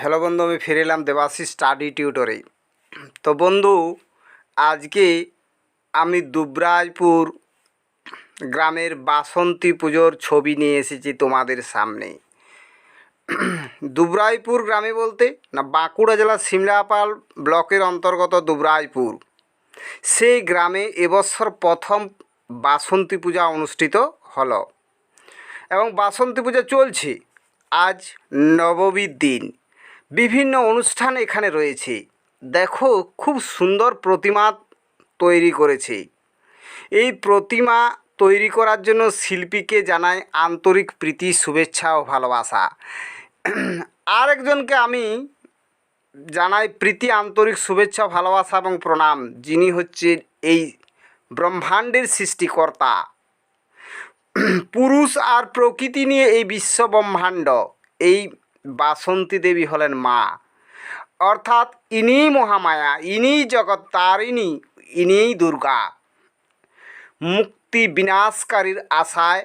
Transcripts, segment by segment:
Hello বন্ধু, আমি ফিরে এলাম দেবাশিস স্টাডি টিউটরে। তো বন্ধু, আজকে আমি দুবরাজপুর গ্রামের বাসন্তী পুজোর ছবি নিয়ে এসেছি তোমাদের সামনে। দুবরাজপুর গ্রামে বলতে না, বাঁকুড়া জেলার সিমলাপাল ব্লকের অন্তর্গত দুবরাজপুর, সেই গ্রামে এবছর প্রথম বাসন্তী পূজা অনুষ্ঠিত হলো এবং বাসন্তী পূজা চলছে। আজ নবমীর দিন। বিভিন্ন অনুষ্ঠান এখানে রয়েছে। দেখো, খুব সুন্দর প্রতিমা তৈরি করেছে। এই প্রতিমা তৈরি করার জন্য শিল্পীকে জানাই আন্তরিক প্রীতি, শুভেচ্ছা ও ভালোবাসা। আরেকজনকে আমি জানাই প্রীতি, আন্তরিক শুভেচ্ছা, ভালোবাসা এবং প্রণাম, যিনি হচ্ছে এই ব্রহ্মাণ্ডের সৃষ্টিকর্তা। পুরুষ আর প্রকৃতি নিয়ে এই বিশ্ব ব্রহ্মাণ্ড। এই বাসন্তী দেবী হলেন মা, অর্থাৎ ইনিই মহামায়া, ইনিই জগত্তারিণী, ইনিই দুর্গা। মুক্তি বিনাশকারীর আশায়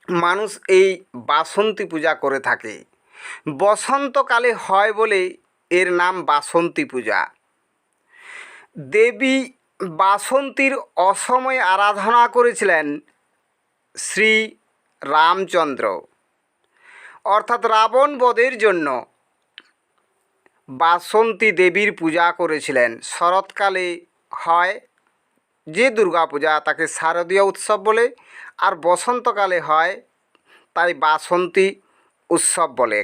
মানুষ এই বাসন্তী পূজা করে থাকে। বসন্তকালে হয় বলে এর নাম বাসন্তী পূজা। দেবী বাসন্তীর অসময়ে আরাধনা করেছিলেন শ্রী রামচন্দ্র, অর্থাৎ রাবণ বধের জন্য বাসন্তী দেবীর পূজা করেছিলেন। শরৎকালে হয় যে দুর্গা পূজা, তাকে শারদীয় উৎসব বলে, আর বসন্তকালে হয় তাই বাসন্তী উৎসব বলে।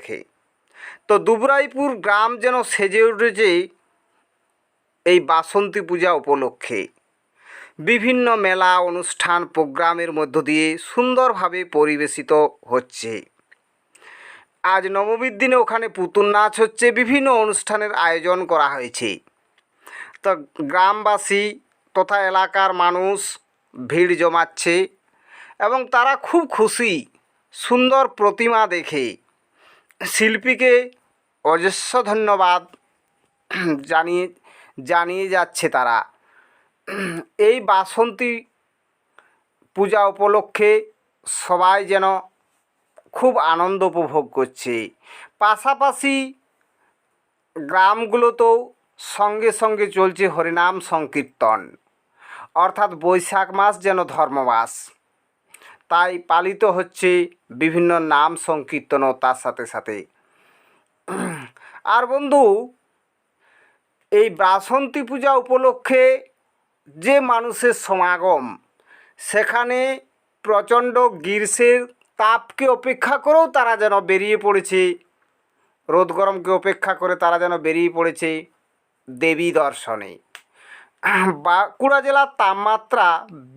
তো দুবরাজপুর গ্রাম যেন সেজে উঠেছে এই বাসন্তী পূজা উপলক্ষে। বিভিন্ন মেলা, অনুষ্ঠান, প্রোগ্রামের মধ্য দিয়ে সুন্দরভাবে পরিবেশিত হচ্ছে। আজ নবমীর দিনে ওখানে পুতুল নাচ হচ্ছে, বিভিন্ন অনুষ্ঠানের আয়োজন করা হয়েছে। তো গ্রামবাসী তথা এলাকার মানুষ ভিড় জমাচ্ছে এবং তারা খুব খুশি সুন্দর প্রতিমা দেখে। শিল্পীকে অজস্র ধন্যবাদ জানিয়ে যাচ্ছে তারা। এই বাসন্তী পূজা উপলক্ষে সবাই যেন খুব আনন্দ উপভোগ করছে। পাশাপাশি গ্রামগুলোতেও সঙ্গে সঙ্গে চলছে হরিনাম সংকীর্তন, অর্থাৎ বৈশাখ মাস যেন ধর্মমাস, তাই পালিত হচ্ছে বিভিন্ন নাম সংকীর্তনও তার সাথে সাথে। আর বন্ধু, এই বাসন্তী পূজা উপলক্ষে যে মানুষের সমাগম, সেখানে প্রচণ্ড গ্রীষ্মের তাপকে উপেক্ষা করেও তারা যেন বেরিয়ে পড়েছে, রোদ গরমকে উপেক্ষা করে তারা যেন বেরিয়ে পড়েছে দেবী দর্শনে। বাঁকুড়া জেলার তাপমাত্রা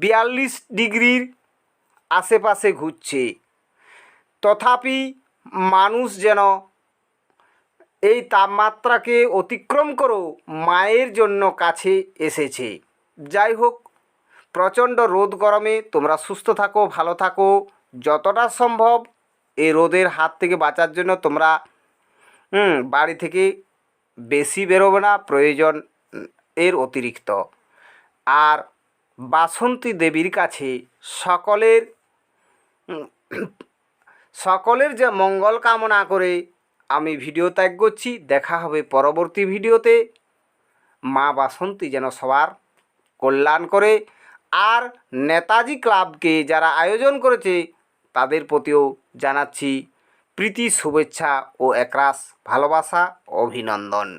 42 ডিগ্রির আশেপাশে ঘুরছে, তথাপি মানুষ যেন এই তাপমাত্রাকে অতিক্রম করেও মায়ের জন্য কাছে এসেছে। যাই হোক, প্রচণ্ড রোদ গরমে তোমরা সুস্থ থাকো, ভালো থাকো। যতটা সম্ভব এই রোদের হাত থেকে বাঁচার জন্য তোমরা বাড়ি থেকে বেশি বেরোবে না, প্রয়োজন এর অতিরিক্ত। আর বাসন্তী দেবীর কাছে সকলের যে মঙ্গল কামনা করে আমি ভিডিও ত্যাগ করছি। দেখা হবে পরবর্তী ভিডিওতে। মা বাসন্তী যেন সবার কল্যাণ করে। আর নেতাজি ক্লাবকে যারা আয়োজন করেছে তাদের প্রতিও জানাচ্ছি প্রীতি, শুভেচ্ছা ও একরাশ ভালোবাসা, অভিনন্দন।